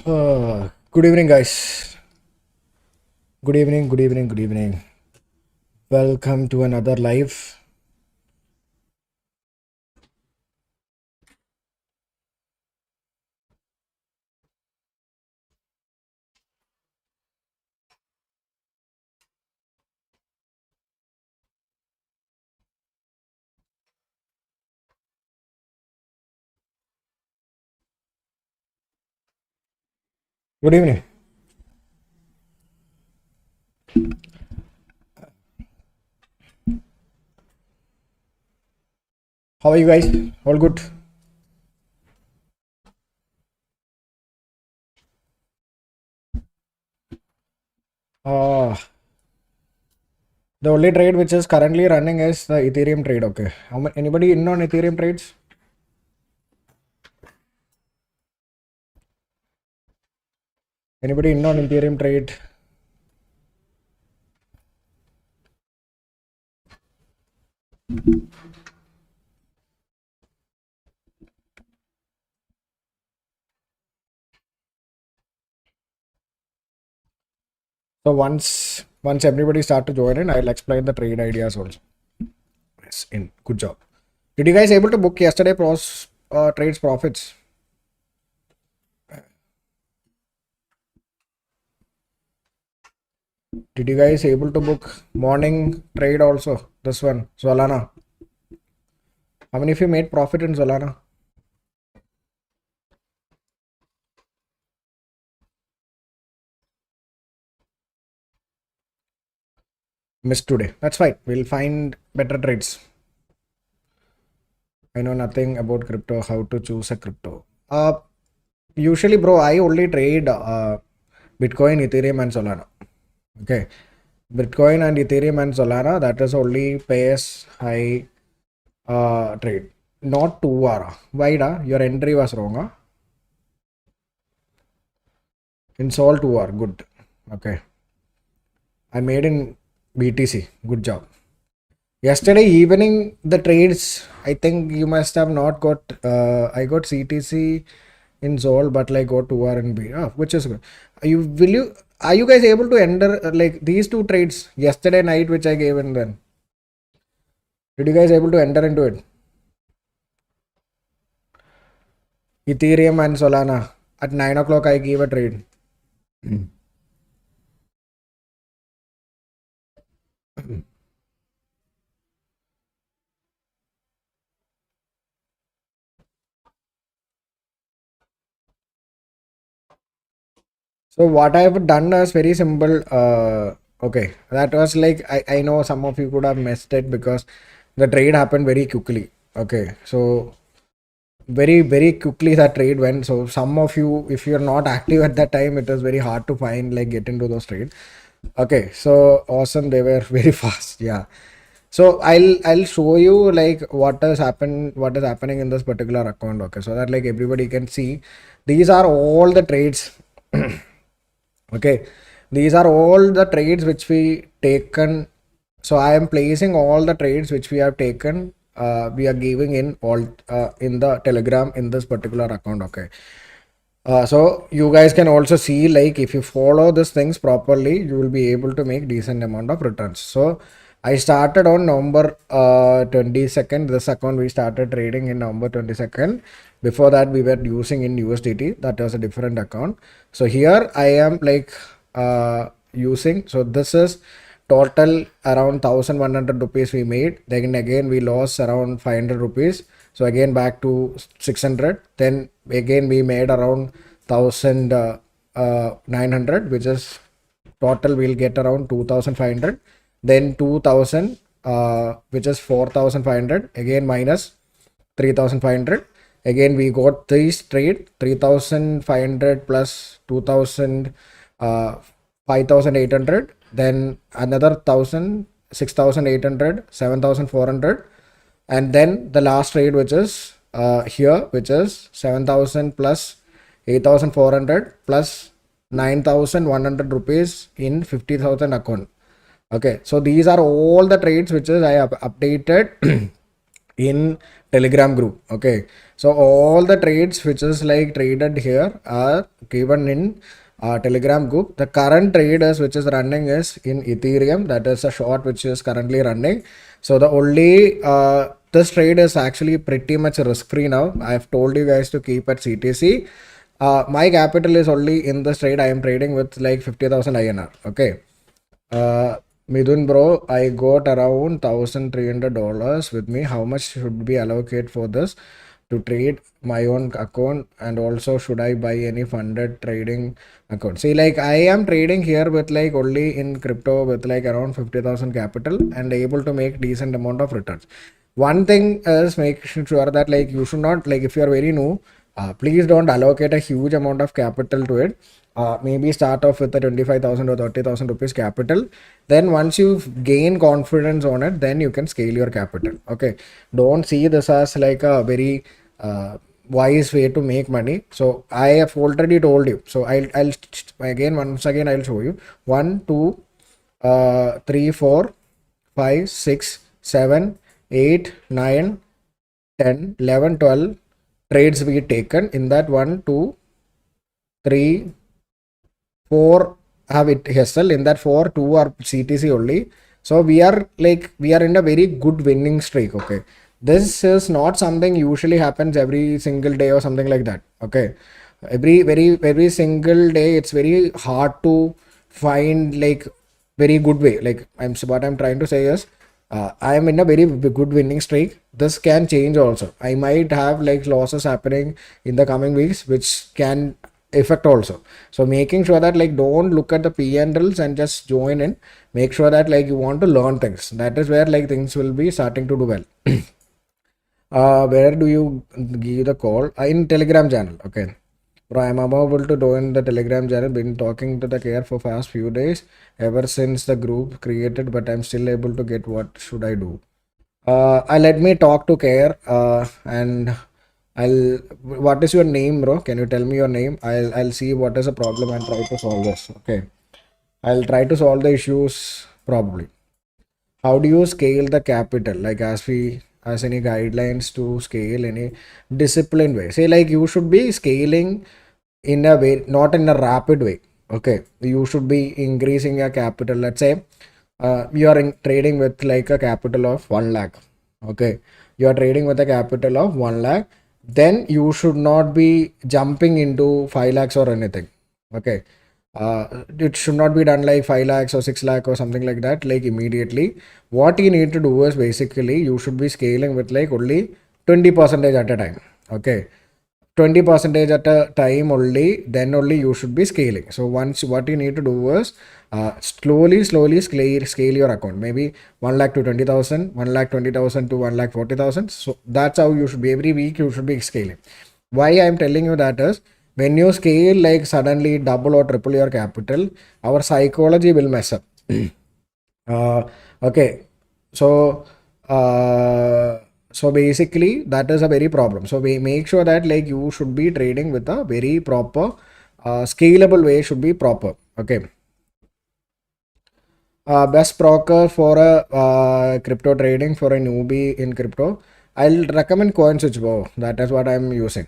Good evening, guys. Good evening, good evening, good evening. Welcome to another live. Good evening. How are you guys? All good? Uh, the only trade which is currently running is the Ethereum trade. Okay. Anybody in on Ethereum trades? Anybody in on Ethereum trade? So once everybody start to join in, I'll explain the trade ideas also. Yes, good job. Did you guys able to book yesterday trades profits? Did you guys able to book morning trade also? This one, Solana. How many of you made profit in Solana? Missed today. That's fine. We'll find better trades. I know nothing about crypto. How to choose a crypto? Usually, bro, I only trade Bitcoin, Ethereum, and Solana. Okay, Bitcoin and Ethereum and Solana. That is only pays high trade. Not 2 hour. Why da? Your entry was wrong. In Sol 2 hour. Good. Okay. I made in BTC. Good job. Yesterday evening, the trades, I think you must have not got, I got CTC in Sol, but like got 2 hour and B, which is good. Are you guys able to enter like these two trades yesterday night, which I gave in then? Did you guys able to enter into it? Ethereum and Solana. At 9 o'clock, I gave a trade. So what I've done is very simple. Okay, that was like I know some of you could have missed it because the trade happened very quickly. Okay, so very quickly that trade went. So some of you, if you're not active at that time, it was very hard to find like get into those trades. Okay, so awesome. They were very fast. Yeah. So I'll show you like what is happening in this particular account. Okay, so that like everybody can see. These are all the trades. Okay, these are all the trades which we taken. So I am placing all the trades which we have taken. We are giving in all in the Telegram in this particular account. Okay. So you guys can also see like if you follow these things properly, you will be able to make decent amount of returns. So I started on November 22nd. This account we started trading in November 22nd. Before that, we were using in USDT. That was a different account. So here I am like using. So this is total around 1100 rupees we made. Then again we lost around 500 rupees. So again back to 600. Then again we made around 1900, which is total we'll get around 2500. Then 2000, which is 4500. Again minus 3500. Again we got this trade 3500 plus 2000, 5800. Then another 1000, 6800, 7400. And then the last trade which is here, which is 7000 plus 8400 plus 9100 rupees in 50,000 account. Okay, so these are all the trades which is I have updated in Telegram group. Okay, so all the trades which is like traded here are given in Telegram group. The current traders which is running is in Ethereum. That is a short which is currently running. So the only this trade is actually pretty much risk free now. I've told you guys to keep at CTC. My capital is only in this trade. I am trading with like 50,000 INR. Okay. Midun bro, I got around $1,300 with me. How much should be allocate for this to trade my own account, and also should I buy any funded trading account? See, like I am trading here with like only in crypto with like around 50,000 capital and able to make decent amount of returns. One thing is make sure that like you should not, like if you are very new, please don't allocate a huge amount of capital to it. Maybe start off with a 25,000 or 30,000 rupees capital. Then once you gain confidence on it, then you can scale your capital. Okay, don't see this as like a very wise way to make money. So I have already told you. So I'll again once again I'll show you 1 2 3 4 5 6 7 8 9 10 11 12 trades we taken. In that 1 2 3 4 have it hustle. In that 4 2 are CTC only. So we are in a very good winning streak. Okay, this is not something usually happens every single day or something like that. Okay, every single day it's very hard to find like very good way. Like what I'm trying to say is I am in a very good winning streak. This can change also. I might have like losses happening in the coming weeks which can affect also. So making sure that like don't look at the P&Ls and just join in. Make sure that like you want to learn things. That is where like things will be starting to do well. Where do you give the call? In Telegram channel. Okay, bro, I'm unable to join the Telegram channel. Been talking to the care for past few days ever since the group created, but I'm still able to get. What should I do? Let me talk to care and I'll. What is your name, bro? Can you tell me your name? I'll see what is the problem and try to solve this. Okay, I'll try to solve the issues probably. How do you scale the capital? Like as any guidelines to scale any disciplined way. Say like you should be scaling in a way, not in a rapid way. Okay, you should be increasing your capital. Let's say you are trading with like a capital of 1 lakh. Okay, you are trading with a capital of 1 lakh. Then you should not be jumping into 5 lakhs or anything. Okay, it should not be done like 5 lakhs or 6 lakh or something like that like immediately. What you need to do is basically you should be scaling with like only 20% at a time. Okay, 20% at a time only, then only you should be scaling. So once what you need to do is slowly scale your account. Maybe 1 lakh to 20,000, 1 lakh 20,000 to 1 lakh 40,000. So that's how you should be. Every week you should be scaling. Why I'm telling you that is, when you scale like suddenly double or triple your capital, our psychology will mess up. Okay, so so basically that is a very problem. So we make sure that like you should be trading with a very proper scalable way should be proper. Okay, best broker for a crypto trading for a newbie in crypto, I'll recommend CoinSwitch, bro. That is what I'm using.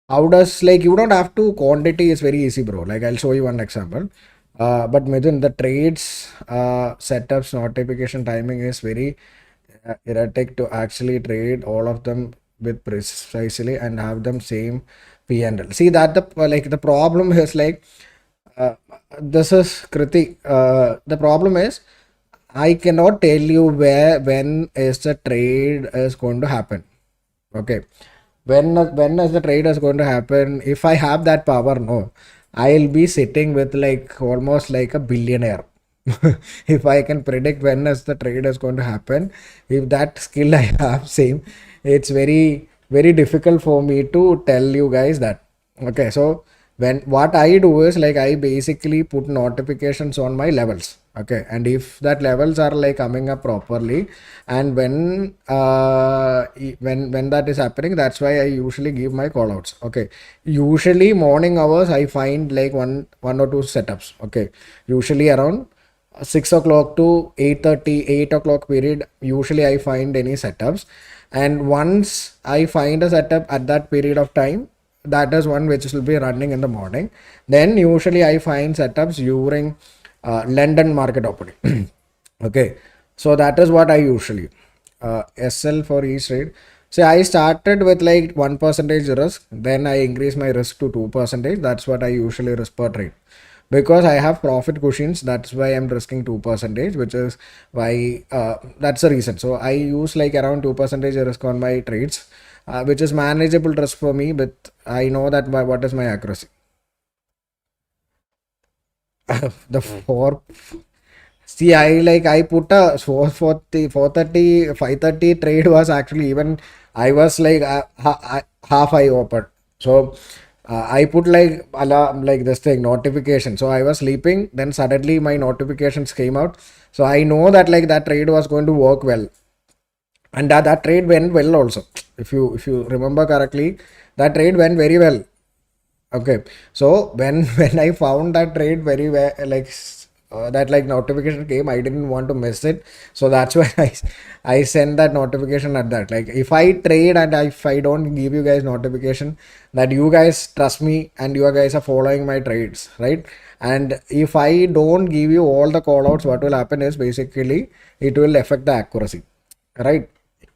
How does, like, you don't have to, quantity is very easy, bro. Like I'll show you one example. But within the trades setups notification timing is very erratic to actually trade all of them with precisely and have them same P&L. See that the problem is like this is Kriti. The problem is I cannot tell you when is the trade is going to happen. Okay, when is the trade is going to happen? If I have that power, no, I'll be sitting with like almost like a billionaire. If I can predict when is the trade is going to happen, if that skill I have same, it's very difficult for me to tell you guys that. Okay, so when what I do is like I basically put notifications on my levels. Okay, and if that levels are like coming up properly, and when that is happening, that's why I usually give my call outs. Okay, usually morning hours I find like one or two setups. Okay, usually around 6 o'clock to 8:30, 8 o'clock period, usually I find any setups. And once I find a setup at that period of time, that is one which will be running in the morning. Then usually I find setups during London market opening. Okay, so that is what I usually SL for each trade. So I started with like 1% risk, then I increase my risk to 2%. That's what I usually risk per trade, because I have profit cushions. That's why I'm risking 2%, which is why that's the reason. So I use like around 2% risk on my trades, which is manageable risk for me. But I know that what is my accuracy. The four. See, I put a 440, 430, 530 trade was actually even, I was like half I opened. So I put like alarm, like this thing, notification. So I was sleeping, then suddenly my notifications came out. So I know that like that trade was going to work well. And that trade went well also. If you remember correctly, that trade went very well. Okay, so when when I found that trade very well, like that like notification came, I didn't want to miss it. So that's why I send that notification at that. Like if I trade and if I don't give you guys notification, that you guys trust me and you guys are following my trades, right? And if I don't give you all the call outs, what will happen is basically it will affect the accuracy, right?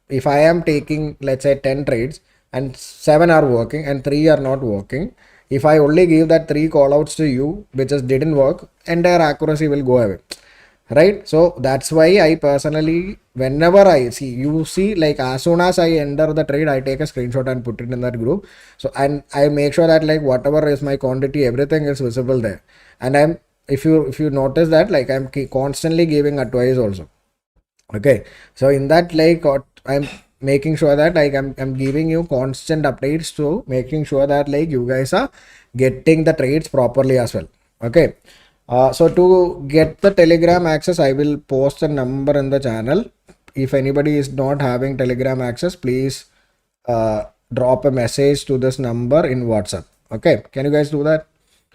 If I am taking, let's say, 10 trades and 7 are working and 3 are not working, if I only give that 3 callouts to you, which just didn't work, entire accuracy will go away. Right? So that's why I personally, whenever I see, you see, like as soon as I enter the trade, I take a screenshot and put it in that group. So, and I make sure that like whatever is my quantity, everything is visible there. And if you notice that, like I'm constantly giving advice also. Okay, so in that, like I'm making sure that like I'm giving you constant updates to making sure that like you guys are getting the trades properly as well. Okay, so to get the Telegram access, I will post a number in the channel. If anybody is not having Telegram access, please drop a message to this number in WhatsApp. Okay, can you guys do that?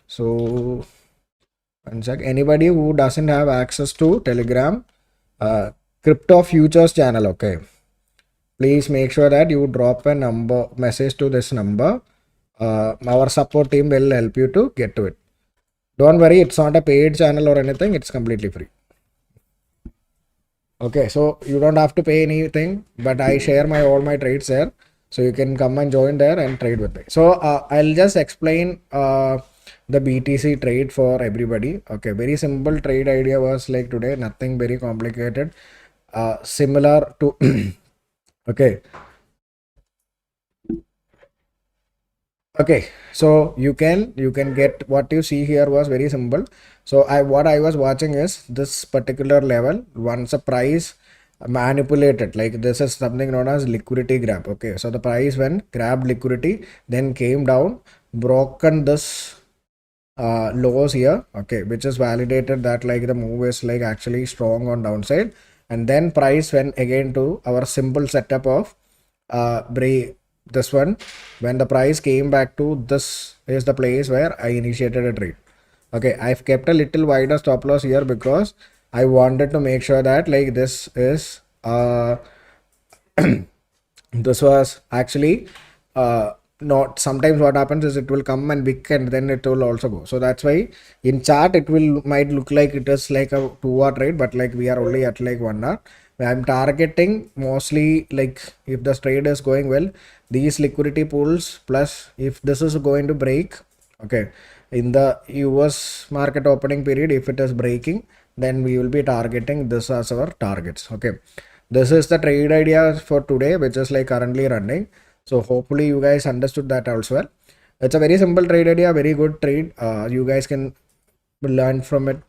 So one sec. Anybody who doesn't have access to Telegram, crypto futures channel, okay, please make sure that you drop a number message to this number. Our support team will help you to get to it. Don't worry, it's not a paid channel or anything, it's completely free. Okay, so you don't have to pay anything, but I share my all my trades there, so you can come and join there and trade with me. So I'll just explain the BTC trade for everybody. Okay, very simple trade idea was like today, nothing very complicated. Similar to okay. Okay, so you can get what you see here was very simple. So what I was watching is this particular level. Once a price manipulated, like this is something known as liquidity grab. Okay, so the price when grabbed liquidity, then came down, broken this lows here, okay, which is validated that like the move is like actually strong on downside, and then price went again to our simple setup of break this one. When the price came back to this is the place where I initiated a trade. Okay, I've kept a little wider stop loss here because I wanted to make sure that like this is this was actually not, sometimes what happens is it will come and wick and then it will also go. So that's why in chart it will might look like it is like a 2 hour trade, but like we are only at like 1 hour. I'm targeting mostly like if the trade is going well, these liquidity pools, plus if this is going to break, okay, in the US market opening period, if it is breaking, then we will be targeting this as our targets. Okay, this is the trade idea for today, which is like currently running. So hopefully you guys understood that also well. It's a very simple trade idea, very good trade. You guys can learn from it.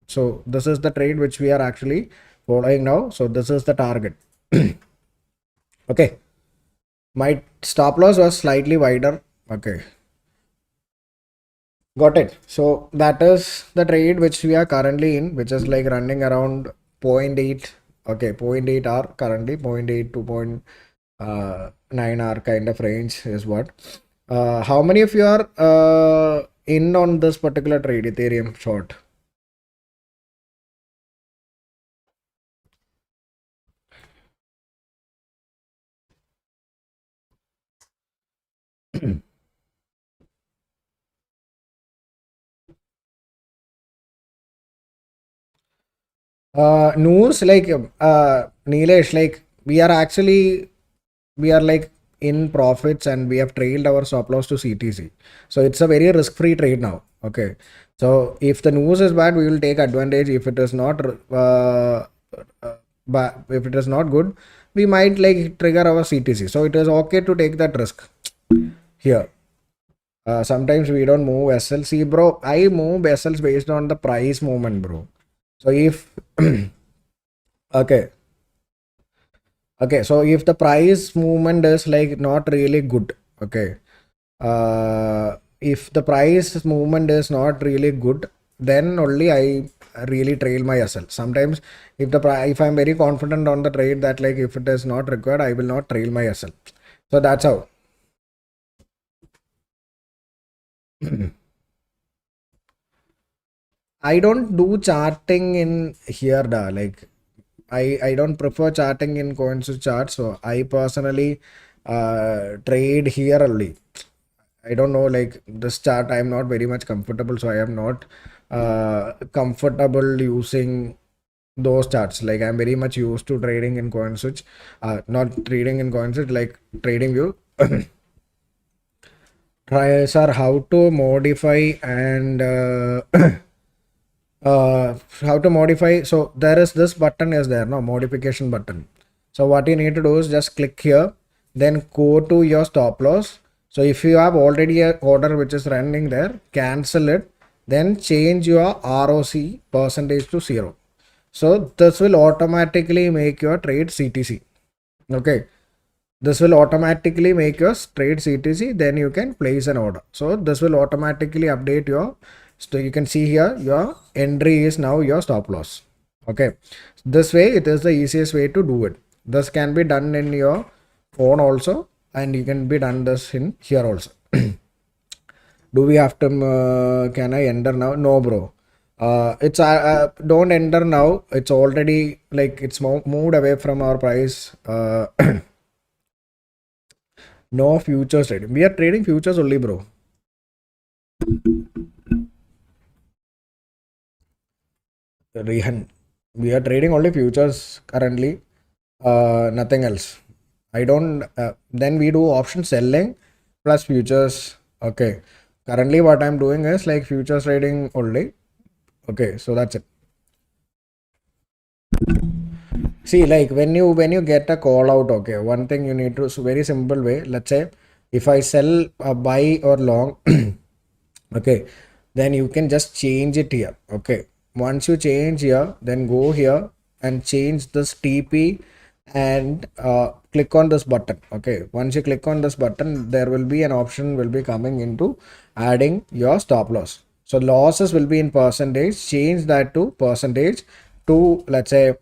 So this is the trade which we are actually following now. So this is the target. Okay, my stop loss was slightly wider. Okay, got it. So that is the trade which we are currently in, which is like running around zero point 0.8. Okay, 0.8 hour currently, 0.8 to 0.9 hour kind of range is what. How many of you are in on this particular trade, Ethereum short? News like Nilesh, like we are like in profits and we have trailed our stop loss to CTC. So it's a very risk free trade now. Okay. So if the news is bad, we will take advantage. If it is not, if it is not good, we might like trigger our CTC. So it is okay to take that risk here. Sometimes we don't move vessels. See, bro, I move vessels based on the price movement, bro. So if okay, okay, so if the price movement is like not really good, okay, if the price movement is not really good, then only I really trail my SL. Sometimes if the if I'm very confident on the trade that like if it is not required, I will not trail my SL. So that's how. I don't do charting in here, da. Like I don't prefer charting in CoinSwitch chart. So I personally trade here only. I don't know, like this chart I am not very much comfortable, so I am not comfortable using those charts. Like I'm very much used to trading in CoinSwitch, not trading in CoinSwitch, like trading view. Try sir how to modify and how to modify. So there is this button is there, no modification button. So what you need to do is just click here, then go to your stop loss. So if you have already a order which is running there, cancel it, then change your ROC percentage to 0. So this will automatically make your trade CTC. Okay, this will automatically make your trade CTC, then you can place an order. So this will automatically update your, so you can see here your entry is now your stop loss. Okay, this way it is the easiest way to do it. This can be done in your phone also, and you can be done this in here also. Do we have to can I enter now? No, bro. It's don't enter now. It's already like it's moved away from our price. No futures trading. We are trading futures only, bro. Rehan. We are trading only futures currently. Nothing else. I don't. Then we do option selling plus futures. Okay. Currently, what I'm doing is like futures trading only. Okay, so that's it. See, like when you get a call out, okay, one thing you need to, so very simple way. Let's say if I sell a buy or long, okay, then you can just change it here. Okay, once you change here, then go here and change this TP and click on this button. Okay, once you click on this button, there will be an option will be coming into adding your stop loss. So losses will be in percentage. Change that to percentage to, let's say,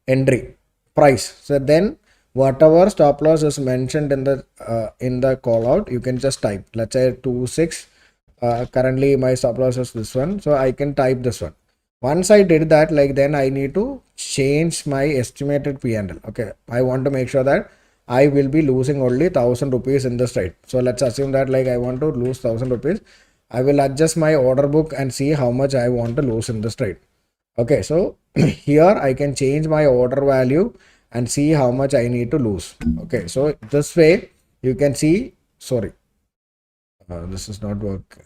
entry price. So then whatever stop loss is mentioned in the call out, you can just type, let's say 26. Currently my stop loss is this one, so I can type this one. Once I did that, like then I need to change my estimated P&L. Okay, I want to make sure that I will be losing only 1000 rupees in this trade. So let's assume that like I want to lose 1000 rupees. I will adjust my order book and see how much I want to lose in this trade. Okay, so here I can change my order value and see how much I need to lose. Okay, so this way you can see, sorry, this is not work.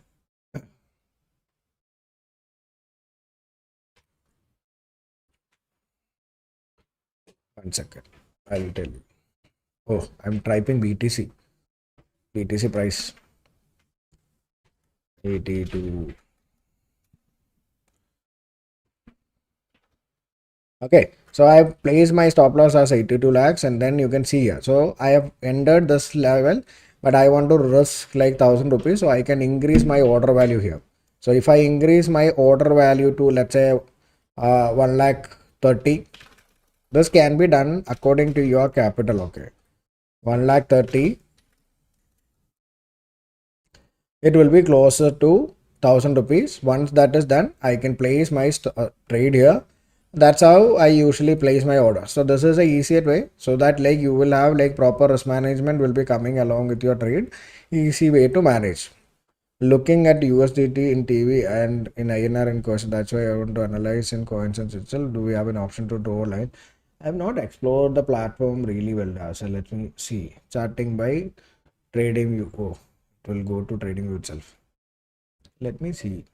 1 second, I will tell you. Oh, I'm typing BTC price 82. Okay, so I have placed my stop loss as 82 lakhs, and then you can see here. So I have entered this level, but I want to risk like 1000 rupees, so I can increase my order value here. So if I increase my order value to, let's say, 1 lakh 30, this can be done according to your capital. Okay, 1 lakh 30, it will be closer to 1000 rupees. Once that is done, I can place my trade here. That's how I usually place my order. So this is a easier way, so that like you will have like proper risk management will be coming along with your trade. Easy way to manage. looking at USDT in TV and in INR in question. That's why I want to analyze in CoinSwitch itself. Do we have an option to draw a line? I have not explored the platform really well. So let me see. Charting by trading view. Oh, it will go to trading view itself. Let me see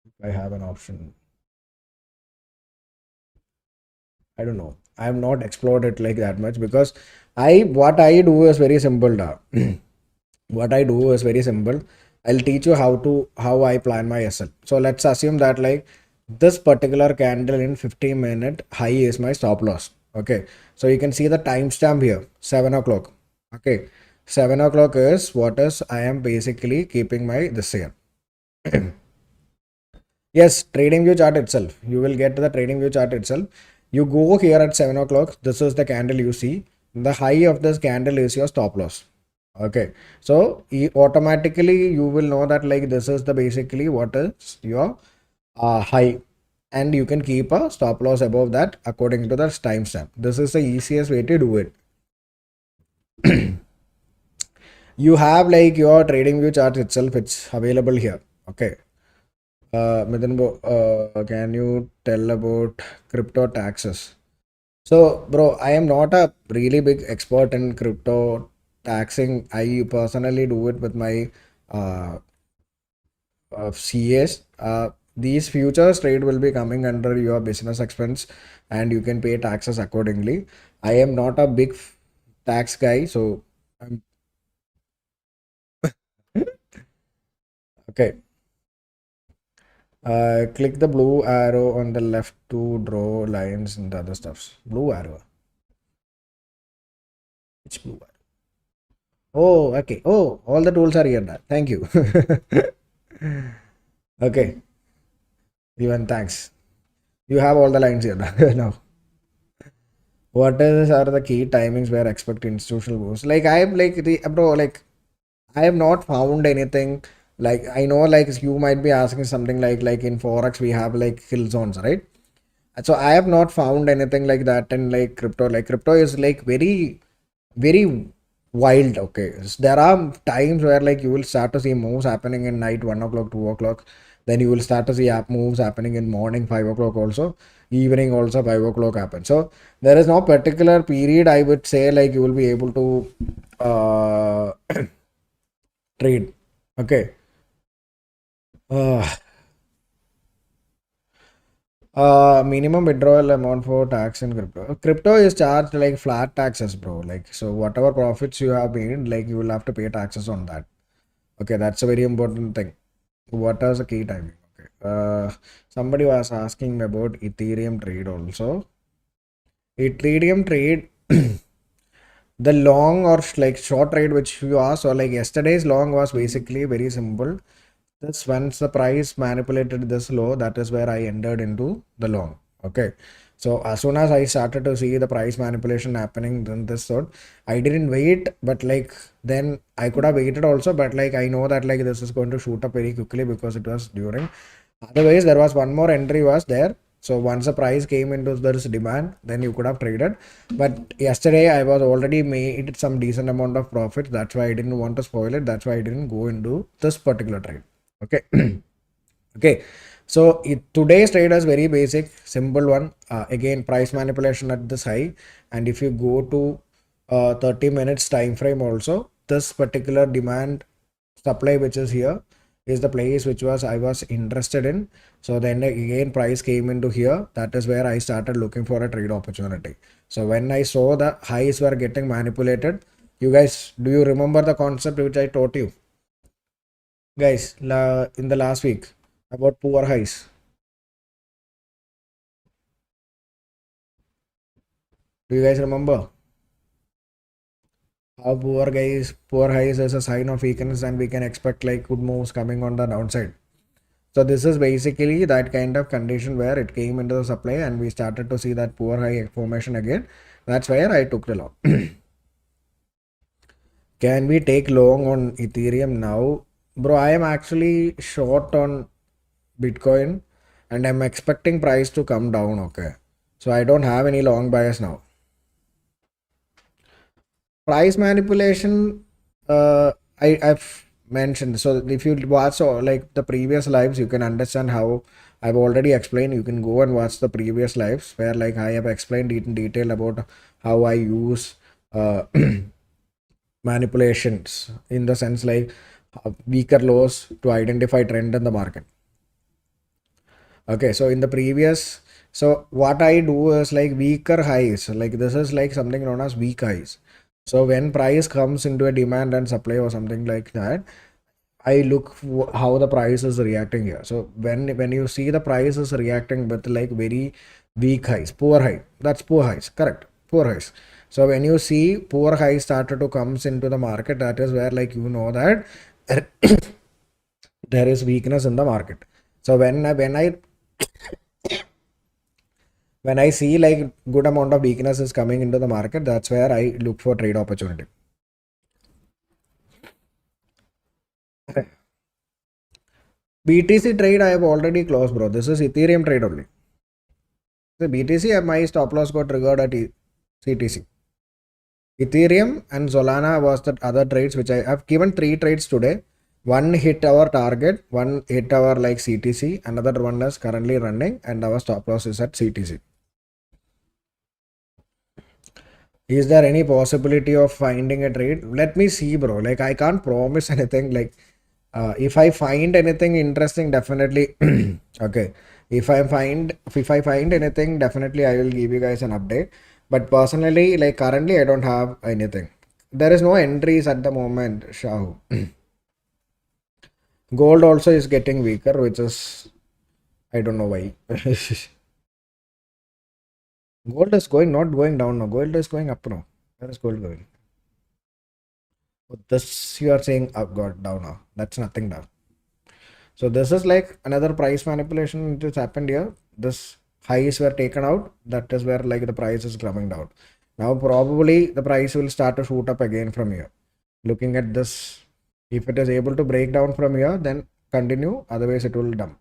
if I have an option. I don't know. I have not explored it like that much because what I do is very simple. What I do is very simple. I'll teach you how I plan my SL. So let's assume that like this particular candle in 15-minute high is my stop loss. Okay. So you can see the timestamp here, 7 o'clock. Okay. 7 o'clock is what is I am basically keeping my this here. Yes, trading view chart itself. You will get the trading view chart itself. You go here at 7 o'clock. This is the candle you see. The high of this candle is your stop loss. Okay. So automatically you will know that like this is the basically what is your high, and you can keep a stop loss above that according to the timestamp. This is the easiest way to do it. You have like your trading view chart itself. It's available here. Okay. Can you tell about crypto taxes? So, bro, I am not a really big expert in crypto taxing. I personally do it with my uh, CAs. These futures trade will be coming under your business expense, and you can pay taxes accordingly. I am not a big tax guy, so I'm okay. Click the blue arrow on the left to draw lines and the other stuffs. Blue arrow. Which blue arrow? Oh, okay. Oh, all the tools are here now. Thank you. Okay. Even thanks. You have all the lines here now. What is are the key timings where expect institutional moves? Like I am like the bro, like I have not found anything. Like I know like you might be asking something like in Forex we have like kill zones, right? So I have not found anything like that in like crypto. Like crypto is like very wild. Okay, there are times where like you will start to see moves happening in night 1 o'clock, 2 o'clock. Then you will start to see app moves happening in morning 5 o'clock also, evening also 5 o'clock happen. So there is no particular period I would say like you will be able to trade. Okay. Uh, Minimum withdrawal amount for tax in crypto. Crypto is charged like flat taxes, bro. Like, so whatever profits you have made, like you will have to pay taxes on that. Okay, that's a very important thing. What is the key timing? Okay. Somebody was asking me about Ethereum trade also. Ethereum trade, the long or like short trade which you asked, or like yesterday's long was basically very simple. This once the price manipulated this low, that is where I entered into the long. Okay. So as soon as I started to see the price manipulation happening, then this sort, I didn't wait, but like then I could have waited also, but like I know that like this is going to shoot up very quickly because it was during. Otherwise, there was one more entry was there. So once the price came into this demand, then you could have traded. But yesterday I was already made some decent amount of profit. That's why I didn't want to spoil it. That's why I didn't go into this particular trade. Okay. Okay. So today's trade is very basic, simple one. Again, price manipulation at this high. And if you go to 30 minutes time frame also, this particular demand supply which is here is the place which was I was interested in. So then again price came into here. That is where I started looking for a trade opportunity. So when I saw the highs were getting manipulated, you guys, do you remember the concept which I taught you? Guys, in the last week about poor highs. Do you guys remember how poor highs is a sign of weakness and we can expect like good moves coming on the downside? So this is basically that kind of condition where it came into the supply and we started to see that poor high formation again. That's where I took the long. Can we take long on Ethereum now? Bro, I am actually short on Bitcoin and I'm expecting price to come down. Okay. So I don't have any long bias now. Price manipulation, uh, I've mentioned. So if you watch like the previous lives, you can understand how I've already explained. You can go and watch the previous lives where like I have explained in detail about how I use uh, manipulations in the sense like weaker lows to identify trend in the market. Okay, so in the previous, so what I do is like weaker highs, like this is like something known as weak highs. So when price comes into a demand and supply or something like that, I look how the price is reacting here. So when you see the price is reacting with like very weak highs, poor high, that's poor highs, correct, poor highs. So when you see poor highs started to comes into the market, that is where like you know that there is weakness in the market. So when I see like good amount of weakness is coming into the market, that's where I look for trade opportunity. BTC trade I have already closed, bro. This is Ethereum trade only. The BTC, my stop loss got triggered at CTC. Ethereum and Solana was the other trades which I have given 3 trades today. One hit our target, one hit our like CTC, another one is currently running, and our stop loss is at CTC. Is there any possibility of finding a trade? Let me see, bro. Like I can't promise anything. Like if I find anything interesting, definitely okay. If I find anything, definitely I will give you guys an update. But personally, like currently, I don't have anything. There is no entries at the moment, Shahu. Gold also is getting weaker, which is I don't know why. Gold is going not going down now. Gold is going up now. Where is gold going? This you are saying up got down now. That's nothing down. So this is like another price manipulation which has happened here. This highs were taken out. That is where like the price is coming down. Now probably the price will start to shoot up again from here. Looking at this, if it is able to break down from here, then continue. Otherwise, it will dump.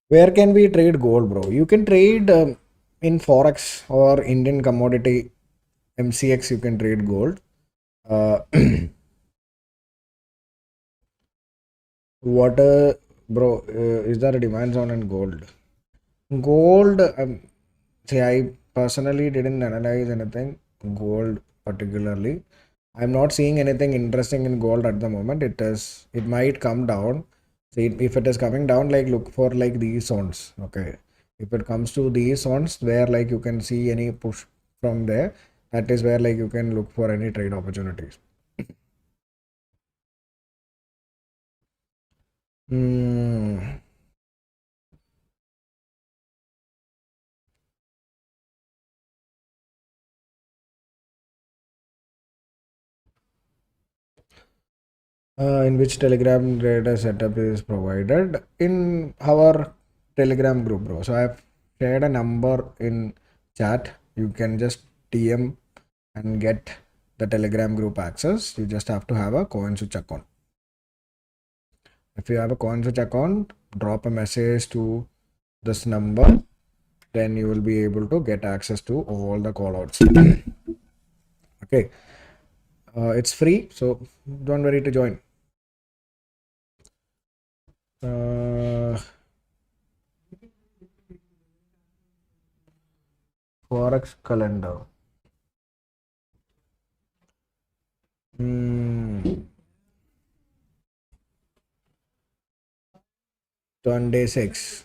Where can we trade gold, bro? You can trade in Forex or Indian commodity MCX. You can trade gold. Uh, what, bro? Is there a demand zone in gold? Gold. See, I personally didn't analyze anything gold particularly. I'm not seeing anything interesting in gold at the moment. It might come down. See, if it is coming down, like look for like these zones. Okay. If it comes to these zones where like you can see any push from there, that is where like you can look for any trade opportunities. Hmm. In which Telegram data setup is provided in our Telegram group, bro. So I've shared a number in chat. You can just TM and get the Telegram group access. You just have to have a CoinSwitch account. If you have a CoinSwitch account, drop a message to this number, then you will be able to get access to all the callouts. Okay, it's free, so don't worry to join. Forex calendar. 26.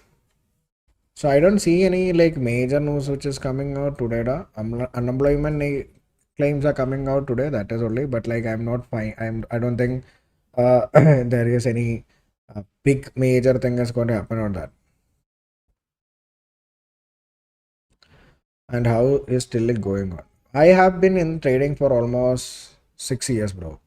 So I don't see any like major news which is coming out today. Unemployment claims are coming out today. That is only. But like I'm not fine. I don't think there is any big major thing is going to happen on that. and how is still it going on? I have been in trading for almost 6 years, bro.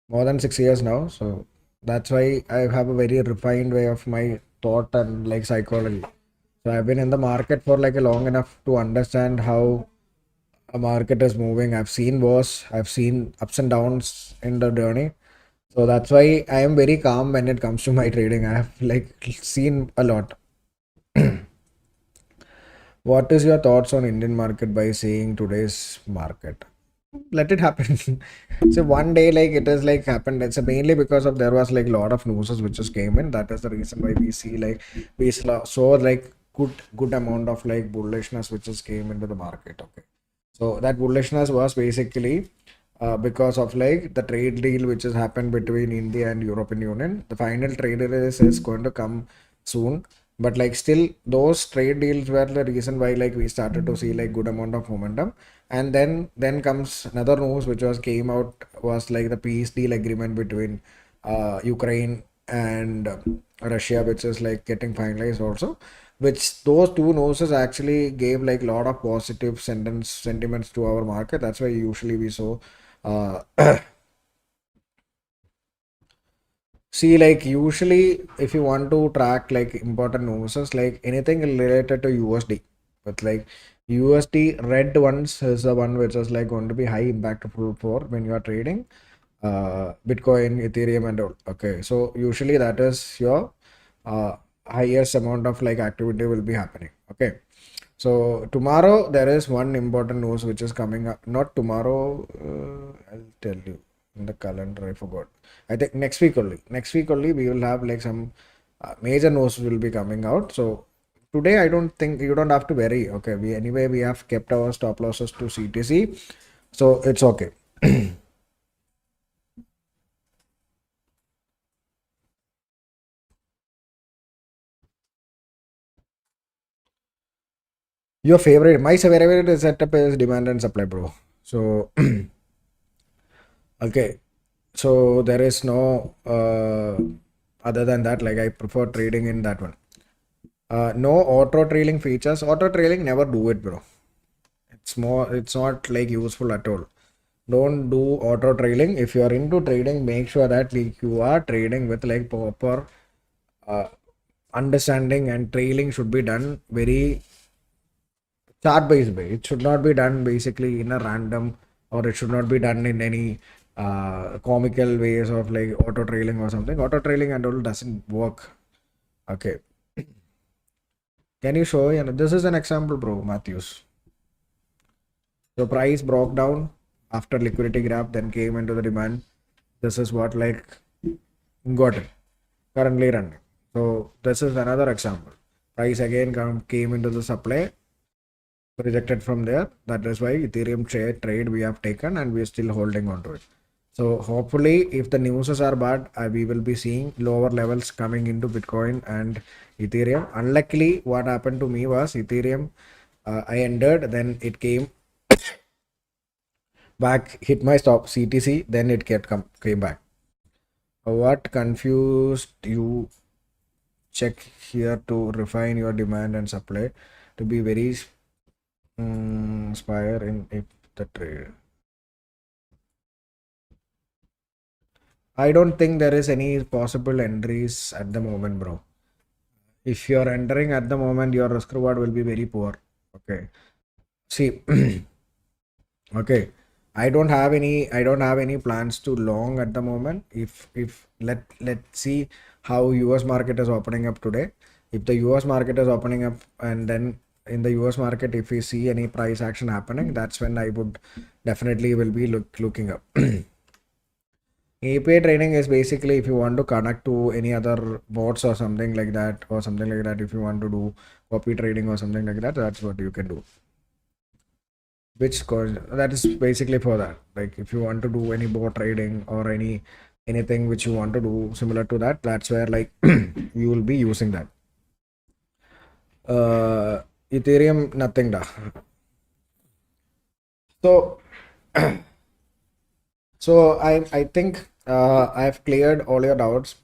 More than 6 years now. So that's why I have a very refined way of my thought and like psychology. So I've been in the market for like a long enough to understand how a market is moving. I've seen wars, I've seen ups and downs in the journey. So that's why I am very calm when it comes to my trading. I have like seen a lot. What is your thoughts on Indian market by seeing today's market? Let it happen. So one day like it is like happened. It's mainly because of there was like a lot of news which just came in. That is the reason why we see like saw like good amount of like bullishness which just came into the market. Okay. So that bullishness was basically because of like the trade deal which has happened between India and European Union. The final trade deal is going to come soon, but like still those trade deals were the reason why like we started to see like good amount of momentum. And then comes another news which was came out was like the peace deal agreement between Ukraine and Russia, which is like getting finalized also, which those two noses actually gave like a lot of positive sentiments to our market. That's why usually we saw uh, see like usually if you want to track like important noses like anything related to USD, but like USD red ones is the one which is like going to be high impactful for when you are trading Bitcoin, Ethereum, and all. Okay, so usually that is your uh, highest amount of like activity will be happening. Okay, so tomorrow there is one important news which is coming up. Not tomorrow, I'll tell you in the calendar. I forgot. I think next week only. Next week only we will have like some major news will be coming out. So today I don't think you don't have to worry. Okay, we have kept our stop losses to CTC, so it's okay. Your favorite, my favorite setup is demand and supply, bro. So okay, so there is no other than that. Like I prefer trading in that one. No auto trailing features. Auto trailing never do it, bro. It's more. It's not like useful at all. Don't do auto trailing. If you are into trading, make sure that like, you are trading with like proper uh, understanding, and trailing should be done very chart based way. It should not be done basically in a random, or it should not be done in any comical ways of like auto trailing or something. Auto trailing and all doesn't work. Okay. Can you show? You know, this is an example, bro, Matthews. The price broke down after liquidity grab, then came into the demand. This is what like got it currently running. So this is another example. Price again came into the supply, rejected from there. That is why Ethereum trade we have taken and we are still holding on to it. So hopefully, if the news are bad, we will be seeing lower levels coming into Bitcoin and Ethereum. Unluckily, what happened to me was Ethereum, I entered, then it came back, hit my stop CTC, then it came back. What confused you? Check here to refine your demand and supply to be very spire in if the trade. I don't think there is any possible entries at the moment, bro. If you're entering at the moment, your risk reward will be very poor. Okay. See, okay. I don't have any plans to long at the moment. If let's see how US market is opening up today. If the US market is opening up, and then in the US market, if we see any price action happening, that's when I would definitely will be looking up. API trading is basically if you want to connect to any other bots or something like that, if you want to do copy trading or something like that, that's what you can do. Which coin that is basically for that. Like if you want to do any bot trading or anything which you want to do similar to that, that's where like you will be using that. Uh, Ethereum, nothing da. So I think I've cleared all your doubts.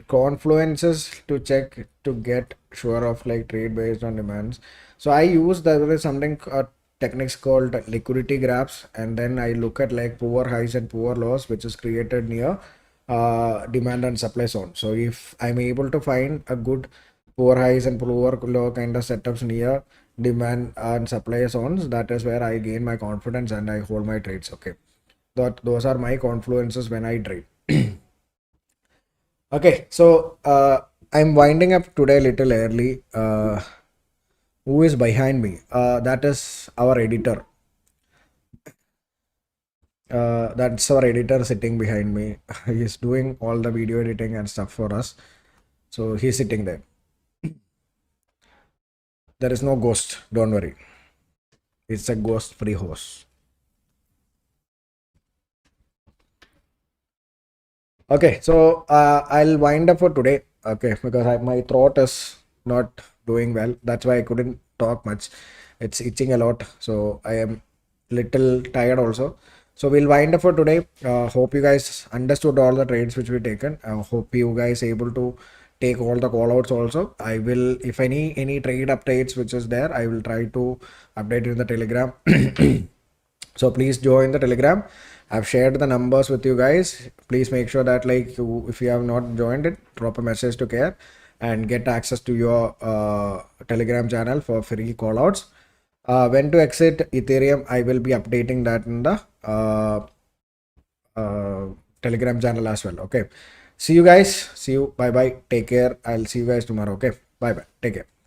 confluences to check to get sure of like trade based on demands. So I use there is something techniques called liquidity graphs, and then I look at like poor highs and poor lows which is created near demand and supply zone. So if I'm able to find a good poor highs and poor low kind of setups near demand and supply zones, that is where I gain my confidence and I hold my trades. Okay, those are my confluences when I trade. Okay, so I'm winding up today a little early. Who is behind me? That is our editor. That's our editor sitting behind me. He's doing all the video editing and stuff for us. So he's sitting there. There is no ghost. Don't worry. It's a ghost-free host. Okay, so I'll wind up for today. Okay, because my throat is not doing well. That's why I couldn't talk much. It's itching a lot, so I am little tired also. So we'll wind up for today. Hope you guys understood all the trades which we taken. Hope you guys able to take all the call outs also. I will, if any trade updates which is there, I will try to update in the Telegram. So please join the Telegram. I've shared the numbers with you guys. Please make sure that like if you have not joined it, drop a message to Care and get access to your Telegram channel for free callouts. When to exit Ethereum, I will be updating that in the Telegram channel as well. Okay. See you guys. See you. Bye bye. Take care. I'll see you guys tomorrow. Okay. Bye bye. Take care.